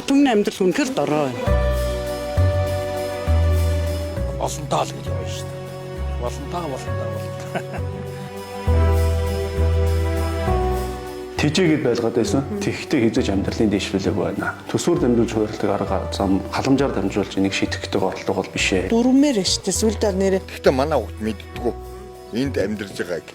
ард түмний амьдрал үнэхээр дорой. Олонтаа л гэж явна шүү дээ. Олонтаа. Тэжээгээд байлгаад байсан. Тэгхтэй хизэж амьдралын дэвшүүлэг байна. Төсвөр дамжуулж хуурладаг арга зам халамжаар дамжуулж энийг шийтгэдэг оролдлого бол биш ээ. Дөрвмээр штэ сүлдээр нэрээ. Гэхдээ манай хот мэддэггүй. Энд амьдарч байгааг.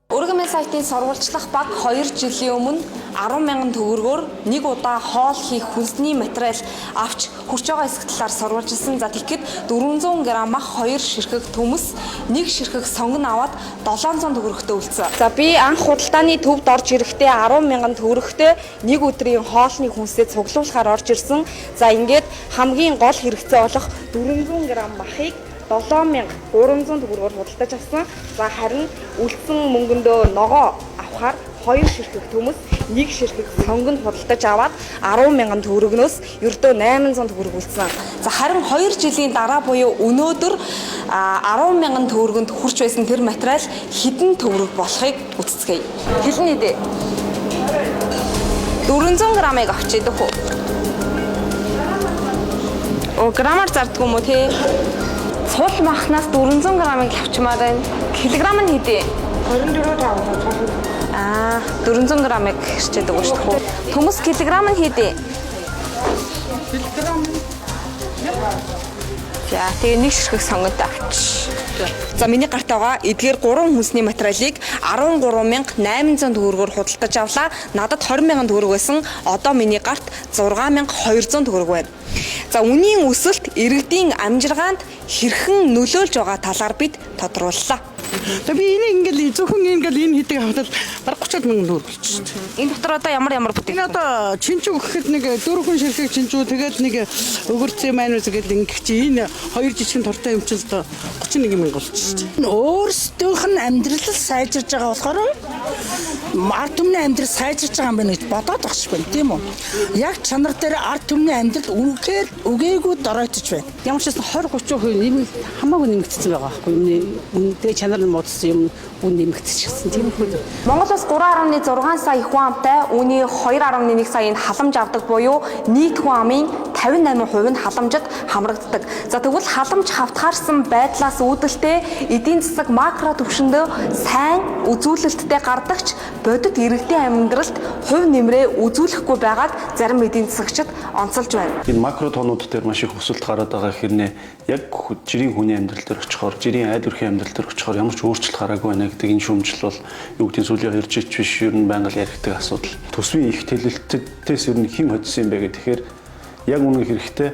Өргөмөл сайтын сурвалжлах баг 2 жилийн өмнө 10,000 төгрөгөөр нэг удаа хоол хийх хүнсний материал авч хүрч байгаа хэсэг талаар сурвалжилсан. За тэгэхэд 400 г ах 2 ширхэг төмөс, 1 ширхэг сонгон аваад 700 төгрөгтөө үлдсэн. За би анх худалдааны төвд орж ирэхдээ 10,000 төгрөгтэй нэг өдрийн хоолны хүнсээ цуглуулахаар орж ирсэн. За ингээд хамгийн гол хэрэгцээ болох 400 г махыг 7300 төгрөгөөр худалдаж авсан. За харин үлдсэн мөнгөндөө ногоо авахар 2 ширхэг төмөс, 1 ширхэг сонгонд худалдаж аваад 10,000 төгрөгнөөс ердөө 800 төгрөг үлдсэн. За харин 2 жилийн дараа буюу өнөөдөр 10,000 төгрөгөнд хүрч байсан тэр материал хэдэн төгрөг болохыг үцэцгээе. Хэлнэ дээ. 400 г-ыг авчихэд хөө. Грамаар зарддаг юм уу те? Сул махнаас 400 г-ыг авчмаар байна. Килограмм нь хэдий? 24 400 г-ыг хэрчээд өгөө шүү дээ. Төмөс килограмм нь хэдий? Килограмм. За тэгээ 1 ширхэг сонгонтой авч. За миний гарт байгаа эдгээр 3 хүнсний материалыг 13,800 төгрөгөөр худалдаж авлаа. Надад 20,000 төгрөг байсан. Одоо миний гарт 6,200 төгрөг байна. За үнийн өсөлт иргэдийн амжиргаанд хэрхэн нөлөөлж байгаа талаар бид тодрууллаа. Тэгээ би энийг ингээл зөвхөн ингээл энэ хэдийг хавтал бараг 30,000 төгрөг болчихсон. Энэ дотор одоо ямар бүтээл? Энэ одоо чинчүү гэхэд нэг 4 хүн ширхэг чинчүү тэгээд нэг өгөрцөө майнус гэдэг ингэх чи энэ 2 жижигэн тортой юм чинь одоо 31,000 болчихсон. Өөрсдийнх нь амьдрал сайжирж байгаа болохоор ард түмний амьдрал сайжирж байгаа юм байна гэж бодоод багш байна тийм үү? Яг чанар дээр ард түмний амьдрал үнэхээр үгээгүй доройтож байна. Ямар ч байсан 20-30% нэмэлт хамаагүй нэмэгдсэн байгаа байхгүй юу? Тэгээ чанар нь модсон юм үн нэмэгдчихсэн тийм үү? Монгол улс 3.6 сая хүн амтай үүний 2.1 саяын халамж авдаг буюу нийт хүн амын 58% нь халамжид хамрагддаг. За тэгвэл халамж хавтгаарсан байдлаас үүдэлтэй эдийн засаг макро түвшиндөө сайн үзүүлэлттэй гардагч бодит иргэдийн амьдралд хувь нэмрээ үзүүлэхгүй байгааг зарим эдийн засагчид онцолж байна. Энэ макро тоонууд дээр маш их өсөлт гараад байгаа хэрнээ яг жирийн хүний амьдрал дээр очихоор, жирийн айл өрхийн амьдрал дээр очихоор ямар ч өөрчлөлт гараагүй байна гэдэг энэ шүүмжил бол юу гэдэг нь сүүлийн 2 жил биш ер нь байнга л яригддаг асуудал. Төсвийн их төлөлтөдөөс ер нь хэн хоцсон юм бэ гэх тэгэхээр яг үнэн хэрэгтэй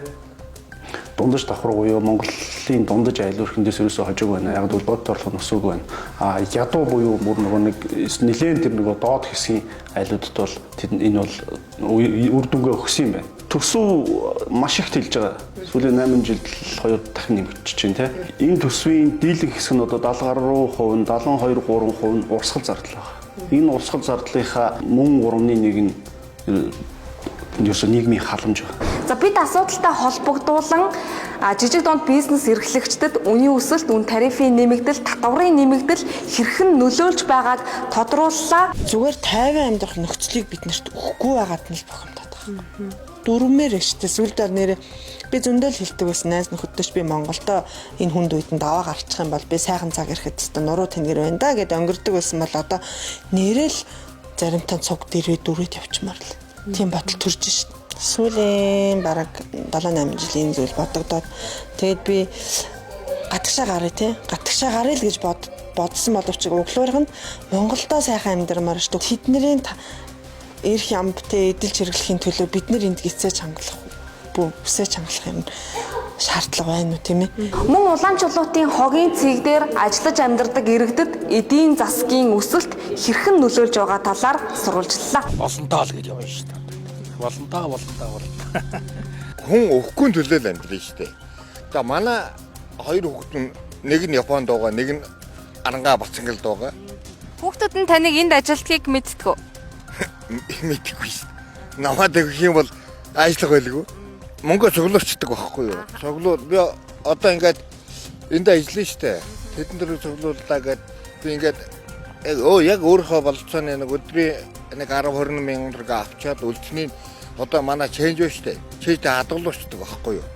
дундаж давхар буюу Монголын дундаж айл өрхөндөөс ерөөсөө хожиг байна. Яг бол бод орлого нь өсөөгүй байна. Ядуу буюу бүр нэг нэлээд тэр нэг доод хэсгийн айлуудад бол энэ бол үр дүнгээ өгсөн юм байна. Төсөв маш их тэлж байгаа. Сүүлийн 8 жилд 2 дахин нэмэгдэж байна те. Энэ төсвийн дийлэнх хэсэг нь одоо 70%, 72-3% нь урсгал зардал байна. Энэ урсгал зардлынхаа мөн 3/1 нь ерөөсөө нийгмийн халамж байна. За бид асуудалтай холбогдуулан жижиг дунд бизнес эрхлэгчдэд үнийн өсөлт, үн тарифын нэмэгдэл, татварын нэмэгдэл хэрхэн нөлөөлж байгааг тодрууллаа. Зүгээр тайван амьдрах нөхцөлийг биднэрт өгөхгүй байгаад нь л бохомдоод байгаа. Дөрвмээр штэ сүлдээр нэрээ би зөндөл хэлдэг байсан найз нөхөддөж би Монголдо энэ хүнд үйдэнд даваа гарчих юм бол би сайхан цаг ирэхэд өстө нуруу тэнгэр байна да гэд өнгөрдөг байсан бол одоо нэрэл заримтаа цуг дээрээ дүрээд явчмаар л. Тийм бодол төрж шít. Сүүлийн бараг 7-8 жилийн зүйл бодогдоод тэгээд би гатгшаа гарыг тий гатгшаа гарыг л гэж бодсон боловч углуурх нь Монголдо сайхан амьдармаар шүү дээ. Тэднэрийн эрх ямбтай эдэлж хэрэглэхийн төлөө бид нар энд гисэж хангалах бүсэж хангалах юм шаардлага байна уу тийм ээ. Мөн улаан чулуутын хогийн цэг дээр ажиллаж амьдардаг иргэдэд эдийн засгийн өсөлт хэрхэн нөлөөлж байгаа талаар сурвалжлаа. Олонтаа л гэж явна шүү дээ. Олонтаа. Хүн өгөхгүй төлөө л амьдрын шүү дээ. За манай 2 хүүхэд нэг нь Японд байгаа, нэг нь Арангаа Бацангалд байгаа. Хүүхдүүд нь таныг энд ажилтгийг мэддэг үү? Мэдгүй шүү дээ. Намайг өгөх юм бол ажиллах байлгүй. Монгол цуглуулчдаг байхгүй юу? Цуглуул би одоо ингээд энд ажиллана шүү дээ. Тэдэн дээр цуглууллаа гэд би ингээд яг өөрийнхөө болцооны нэг өдрийн нэг 10-20 мянган төгрөг авчаад үлдсэний одоо манай ченж ба штэ. Чэйтэй хадгалуучдаг байхгүй юу.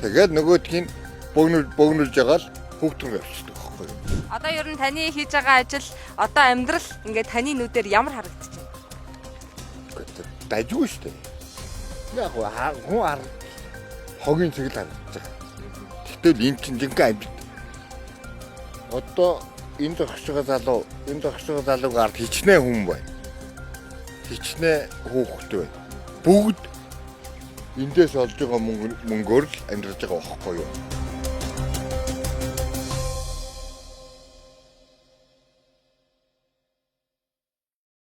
Тэгээд нөгөөдгийг богнуулж байгаа л хүүхдэр явчихдаг байхгүй юу. Одоо ер нь таны хийж байгаа ажил одоо амьдрал ингээд таны нүдээр ямар харагдаж байна? Дайжгүй штэ. Яг хүн хогийн цэгэл харагдаж байгаа. Гэтэл энэ чинь жинхэнэ амьд. Одоо энэ зогсож байгаа залууг ард хичнээн хүн байна. Хичнээн хүүхэд байна. Бүгд эндээс олж байгаа мөнгөөр л амьдраж байгаа байхгүй юу.